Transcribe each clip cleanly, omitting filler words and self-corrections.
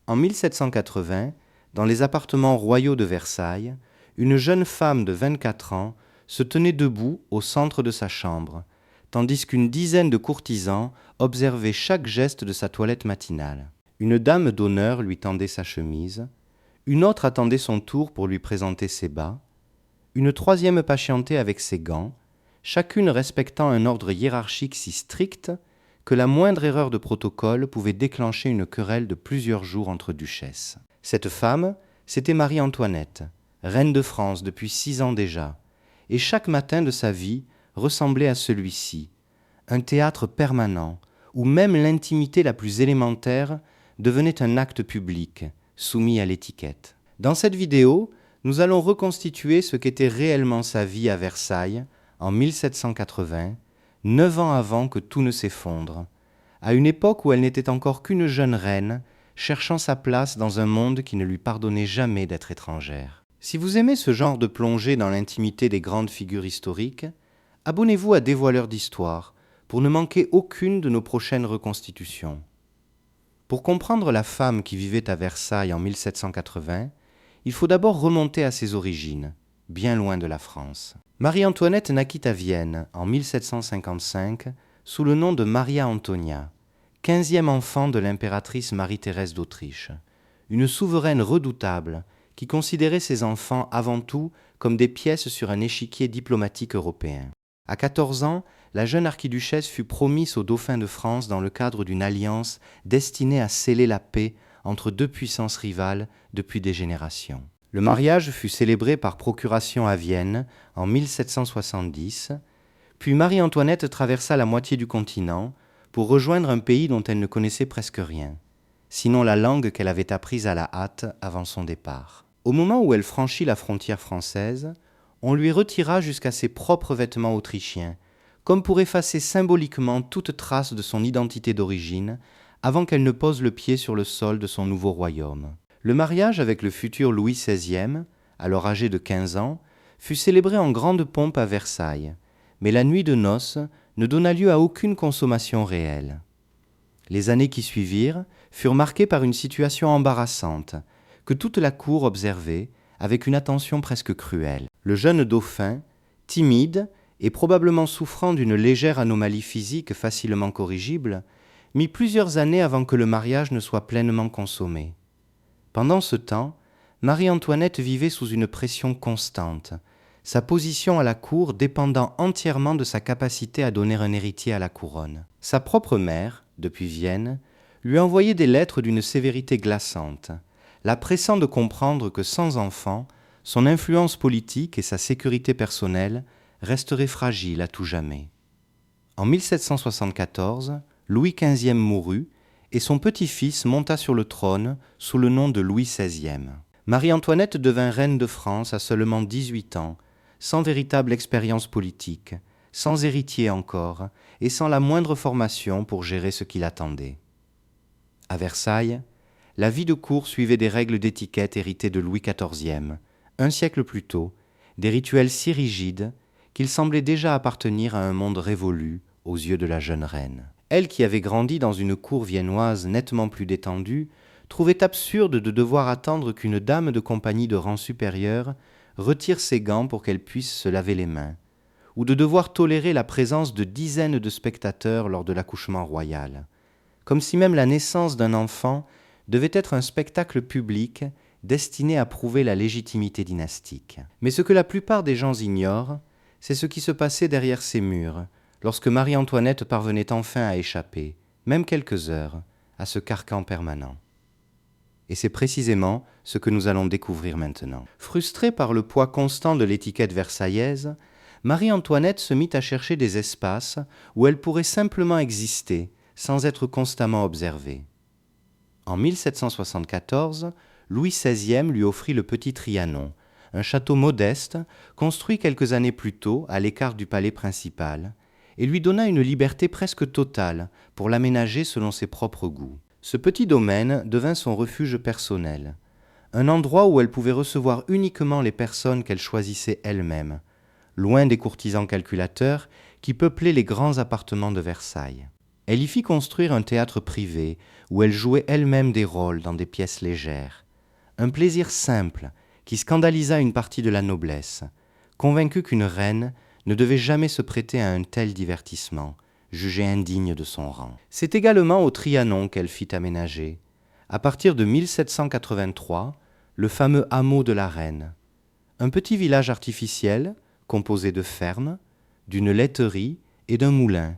En 1780, dans les appartements royaux de Versailles, une jeune femme de 24 ans se tenait debout au centre de sa chambre, tandis qu'une dizaine de courtisans observaient chaque geste de sa toilette matinale. Une dame d'honneur lui tendait sa chemise, une autre attendait son tour pour lui présenter ses bas, une troisième patientait avec ses gants, chacune respectant un ordre hiérarchique si strict que la moindre erreur de protocole pouvait déclencher une querelle de plusieurs jours entre duchesses. Cette femme, c'était Marie-Antoinette, reine de France depuis 6 ans déjà, et chaque matin de sa vie ressemblait à celui-ci, un théâtre permanent, où même l'intimité la plus élémentaire devenait un acte public, soumis à l'étiquette. Dans cette vidéo, nous allons reconstituer ce qu'était réellement sa vie à Versailles en 1780, 9 ans avant que tout ne s'effondre, à une époque où elle n'était encore qu'une jeune reine, cherchant sa place dans un monde qui ne lui pardonnait jamais d'être étrangère. Si vous aimez ce genre de plongée dans l'intimité des grandes figures historiques, abonnez-vous à Dévoileurs d'Histoire pour ne manquer aucune de nos prochaines reconstitutions. Pour comprendre la femme qui vivait à Versailles en 1780, il faut d'abord remonter à ses origines, bien loin de la France. Marie-Antoinette naquit à Vienne en 1755 sous le nom de Maria Antonia, 15e enfant de l'impératrice Marie-Thérèse d'Autriche, une souveraine redoutable qui considérait ses enfants avant tout comme des pièces sur un échiquier diplomatique européen. À 14 ans, la jeune archiduchesse fut promise au dauphin de France dans le cadre d'une alliance destinée à sceller la paix entre deux puissances rivales depuis des générations. Le mariage fut célébré par procuration à Vienne en 1770, puis Marie-Antoinette traversa la moitié du continent pour rejoindre un pays dont elle ne connaissait presque rien, sinon la langue qu'elle avait apprise à la hâte avant son départ. Au moment où elle franchit la frontière française, on lui retira jusqu'à ses propres vêtements autrichiens, comme pour effacer symboliquement toute trace de son identité d'origine avant qu'elle ne pose le pied sur le sol de son nouveau royaume. Le mariage avec le futur Louis XVI, alors âgé de 15 ans, fut célébré en grande pompe à Versailles, mais la nuit de noces ne donna lieu à aucune consommation réelle. Les années qui suivirent furent marquées par une situation embarrassante, que toute la cour observait avec une attention presque cruelle. Le jeune dauphin, timide et probablement souffrant d'une légère anomalie physique facilement corrigible, mit plusieurs années avant que le mariage ne soit pleinement consommé. Pendant ce temps, Marie-Antoinette vivait sous une pression constante, sa position à la cour dépendant entièrement de sa capacité à donner un héritier à la couronne. Sa propre mère, depuis Vienne, lui envoyait des lettres d'une sévérité glaçante, la pressant de comprendre que sans enfant, son influence politique et sa sécurité personnelle resteraient fragiles à tout jamais. En 1774, Louis XV mourut et son petit-fils monta sur le trône sous le nom de Louis XVI. Marie-Antoinette devint reine de France à seulement 18 ans, sans véritable expérience politique, sans héritier encore et sans la moindre formation pour gérer ce qui l'attendait. À Versailles, la vie de cour suivait des règles d'étiquette héritées de Louis XIV, un siècle plus tôt, des rituels si rigides qu'il semblait déjà appartenir à un monde révolu aux yeux de la jeune reine. Elle qui avait grandi dans une cour viennoise nettement plus détendue, trouvait absurde de devoir attendre qu'une dame de compagnie de rang supérieur retire ses gants pour qu'elle puisse se laver les mains, ou de devoir tolérer la présence de dizaines de spectateurs lors de l'accouchement royal, comme si même la naissance d'un enfant devait être un spectacle public destiné à prouver la légitimité dynastique. Mais ce que la plupart des gens ignorent, c'est ce qui se passait derrière ces murs, lorsque Marie-Antoinette parvenait enfin à échapper, même quelques heures, à ce carcan permanent. Et c'est précisément ce que nous allons découvrir maintenant. Frustrée par le poids constant de l'étiquette versaillaise, Marie-Antoinette se mit à chercher des espaces où elle pourrait simplement exister, sans être constamment observée. En 1774, Louis XVI lui offrit le Petit Trianon, un château modeste, construit quelques années plus tôt à l'écart du palais principal, et lui donna une liberté presque totale pour l'aménager selon ses propres goûts. Ce petit domaine devint son refuge personnel, un endroit où elle pouvait recevoir uniquement les personnes qu'elle choisissait elle-même, loin des courtisans calculateurs qui peuplaient les grands appartements de Versailles. Elle y fit construire un théâtre privé où elle jouait elle-même des rôles dans des pièces légères. Un plaisir simple qui scandalisa une partie de la noblesse, convaincue qu'une reine ne devait jamais se prêter à un tel divertissement, jugé indigne de son rang. C'est également au Trianon qu'elle fit aménager, à partir de 1783, le fameux hameau de la Reine, un petit village artificiel composé de fermes, d'une laiterie et d'un moulin,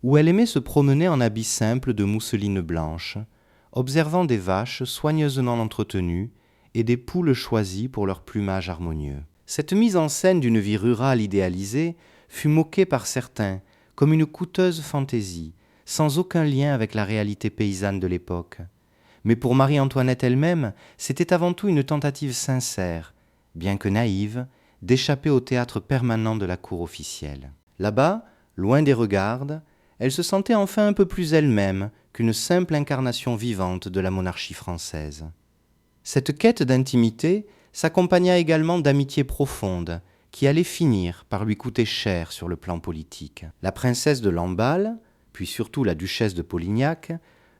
où elle aimait se promener en habit simple de mousseline blanche, observant des vaches soigneusement entretenues et des poules choisies pour leur plumage harmonieux. Cette mise en scène d'une vie rurale idéalisée fut moquée par certains comme une coûteuse fantaisie, sans aucun lien avec la réalité paysanne de l'époque. Mais pour Marie-Antoinette elle-même, c'était avant tout une tentative sincère, bien que naïve, d'échapper au théâtre permanent de la cour officielle. Là-bas, loin des regards, elle se sentait enfin un peu plus elle-même qu'une simple incarnation vivante de la monarchie française. Cette quête d'intimité s'accompagna également d'amitié profonde, qui allait finir par lui coûter cher sur le plan politique. La princesse de Lamballe, puis surtout la duchesse de Polignac,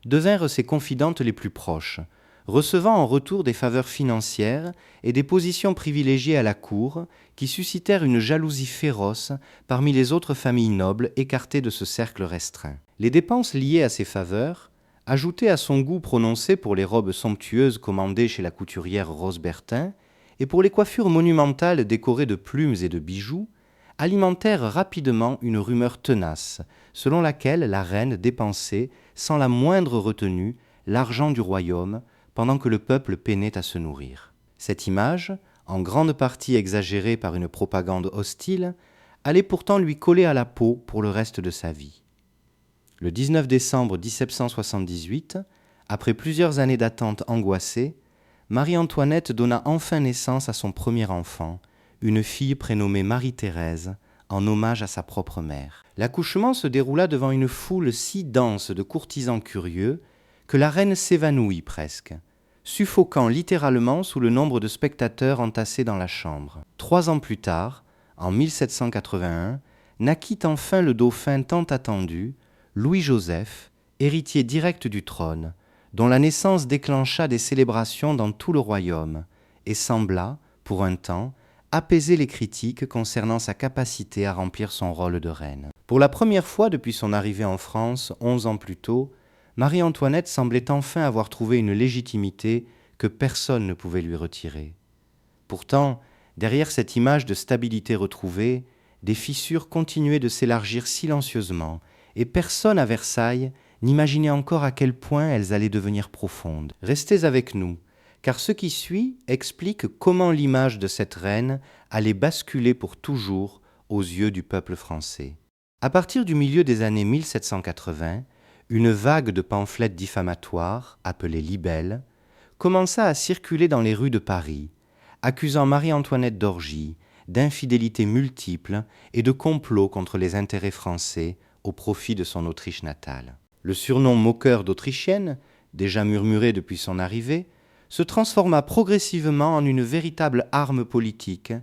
devinrent ses confidentes les plus proches, recevant en retour des faveurs financières et des positions privilégiées à la cour qui suscitèrent une jalousie féroce parmi les autres familles nobles écartées de ce cercle restreint. Les dépenses liées à ces faveurs, ajoutées à son goût prononcé pour les robes somptueuses commandées chez la couturière Rose Bertin et pour les coiffures monumentales décorées de plumes et de bijoux, alimentèrent rapidement une rumeur tenace, selon laquelle la reine dépensait, sans la moindre retenue, l'argent du royaume, pendant que le peuple peinait à se nourrir. Cette image, en grande partie exagérée par une propagande hostile, allait pourtant lui coller à la peau pour le reste de sa vie. Le 19 décembre 1778, après plusieurs années d'attente angoissée, Marie-Antoinette donna enfin naissance à son premier enfant, une fille prénommée Marie-Thérèse, en hommage à sa propre mère. L'accouchement se déroula devant une foule si dense de courtisans curieux que la reine s'évanouit presque, suffoquant littéralement sous le nombre de spectateurs entassés dans la chambre. 3 ans plus tard, en 1781, naquit enfin le dauphin tant attendu, Louis-Joseph, héritier direct du trône, dont la naissance déclencha des célébrations dans tout le royaume et sembla, pour un temps, apaiser les critiques concernant sa capacité à remplir son rôle de reine. Pour la première fois depuis son arrivée en France 11 ans plus tôt, Marie-Antoinette semblait enfin avoir trouvé une légitimité que personne ne pouvait lui retirer. Pourtant, derrière cette image de stabilité retrouvée, des fissures continuaient de s'élargir silencieusement, et personne à Versailles n'imaginait encore à quel point elles allaient devenir profondes. Restez avec nous, car ce qui suit explique comment l'image de cette reine allait basculer pour toujours aux yeux du peuple français. À partir du milieu des années 1780, une vague de pamphlets diffamatoires, appelés libelles, commença à circuler dans les rues de Paris, accusant Marie-Antoinette d'orgie, d'infidélités multiples et de complots contre les intérêts français au profit de son Autriche natale. Le surnom moqueur d'Autrichienne, déjà murmuré depuis son arrivée, se transforma progressivement en une véritable arme politique,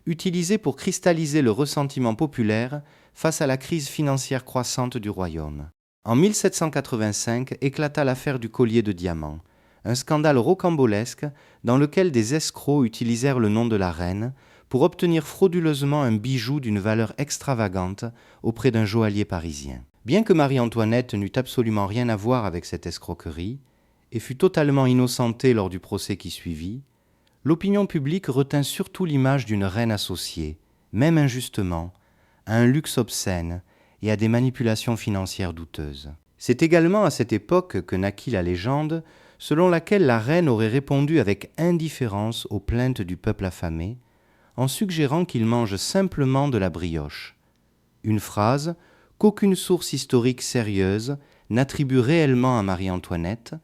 utilisée pour cristalliser le ressentiment populaire face à la crise financière croissante du royaume. En 1785 éclata l'affaire du collier de diamants, un scandale rocambolesque dans lequel des escrocs utilisèrent le nom de la reine pour obtenir frauduleusement un bijou d'une valeur extravagante auprès d'un joaillier parisien. Bien que Marie-Antoinette n'eût absolument rien à voir avec cette escroquerie et fut totalement innocentée lors du procès qui suivit, l'opinion publique retint surtout l'image d'une reine associée, même injustement, à un luxe obscène et à des manipulations financières douteuses. C'est également à cette époque que naquit la légende selon laquelle la reine aurait répondu avec indifférence aux plaintes du peuple affamé, en suggérant qu'il mange simplement de la brioche, une phrase qu'aucune source historique sérieuse n'attribue réellement à Marie-Antoinette,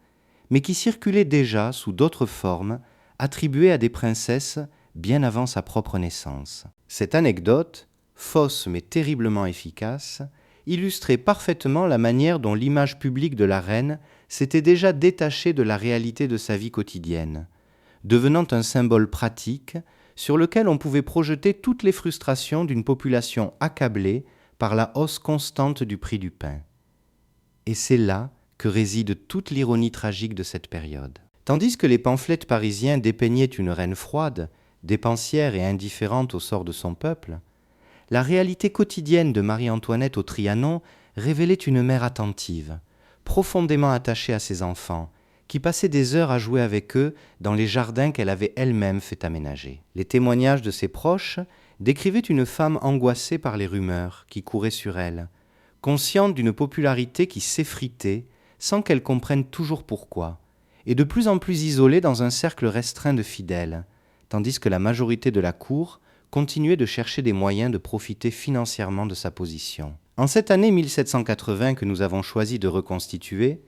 mais qui circulait déjà sous d'autres formes, attribuée à des princesses bien avant sa propre naissance. Cette anecdote, fausse mais terriblement efficace, illustrait parfaitement la manière dont l'image publique de la reine s'était déjà détachée de la réalité de sa vie quotidienne, devenant un symbole pratique sur lequel on pouvait projeter toutes les frustrations d'une population accablée par la hausse constante du prix du pain. Et c'est là que réside toute l'ironie tragique de cette période. Tandis que les pamphlets parisiens dépeignaient une reine froide, dépensière et indifférente au sort de son peuple, la réalité quotidienne de Marie-Antoinette au Trianon révélait une mère attentive, profondément attachée à ses enfants, qui passait des heures à jouer avec eux dans les jardins qu'elle avait elle-même fait aménager. Les témoignages de ses proches décrivaient une femme angoissée par les rumeurs qui couraient sur elle, consciente d'une popularité qui s'effritait sans qu'elle comprenne toujours pourquoi, et de plus en plus isolée dans un cercle restreint de fidèles, tandis que la majorité de la cour continuait de chercher des moyens de profiter financièrement de sa position. En cette année 1780 que nous avons choisi de reconstituer,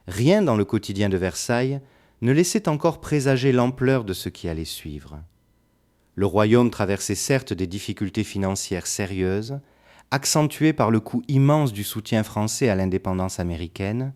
rien dans le quotidien de Versailles ne laissait encore présager l'ampleur de ce qui allait suivre. Le royaume traversait certes des difficultés financières sérieuses, accentuées par le coût immense du soutien français à l'indépendance américaine,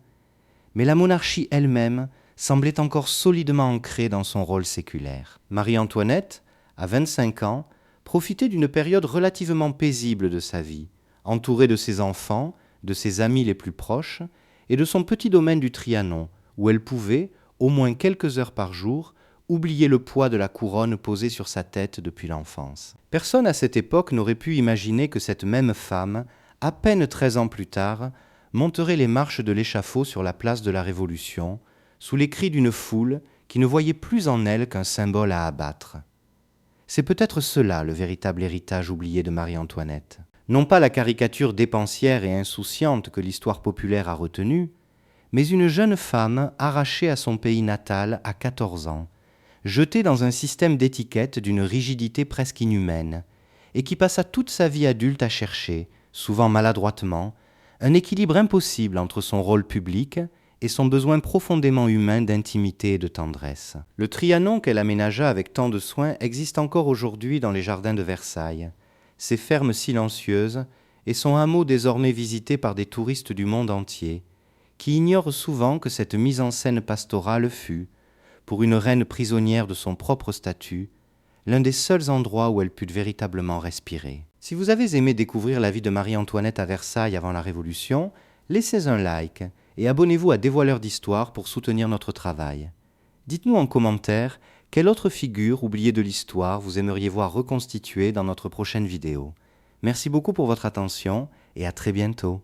mais la monarchie elle-même semblait encore solidement ancrée dans son rôle séculaire. Marie-Antoinette, à 25 ans, profitait d'une période relativement paisible de sa vie, entourée de ses enfants, de ses amis les plus proches, et de son petit domaine du Trianon, où elle pouvait, au moins quelques heures par jour, oublier le poids de la couronne posée sur sa tête depuis l'enfance. Personne à cette époque n'aurait pu imaginer que cette même femme, à peine 13 ans plus tard, monterait les marches de l'échafaud sur la place de la Révolution, sous les cris d'une foule qui ne voyait plus en elle qu'un symbole à abattre. C'est peut-être cela le véritable héritage oublié de Marie-Antoinette. Non pas la caricature dépensière et insouciante que l'histoire populaire a retenue, mais une jeune femme arrachée à son pays natal à 14 ans, jetée dans un système d'étiquette d'une rigidité presque inhumaine, et qui passa toute sa vie adulte à chercher, souvent maladroitement, un équilibre impossible entre son rôle public et son besoin profondément humain d'intimité et de tendresse. Le Trianon qu'elle aménagea avec tant de soin existe encore aujourd'hui dans les jardins de Versailles, ses fermes silencieuses et son hameau désormais visité par des touristes du monde entier, qui ignorent souvent que cette mise en scène pastorale fut, pour une reine prisonnière de son propre statut, l'un des seuls endroits où elle put véritablement respirer. Si vous avez aimé découvrir la vie de Marie-Antoinette à Versailles avant la Révolution, laissez un like et abonnez-vous à Dévoileurs d'Histoire pour soutenir notre travail. Dites-nous en commentaire quelle autre figure oubliée de l'histoire vous aimeriez voir reconstituée dans notre prochaine vidéo. Merci beaucoup pour votre attention et à très bientôt.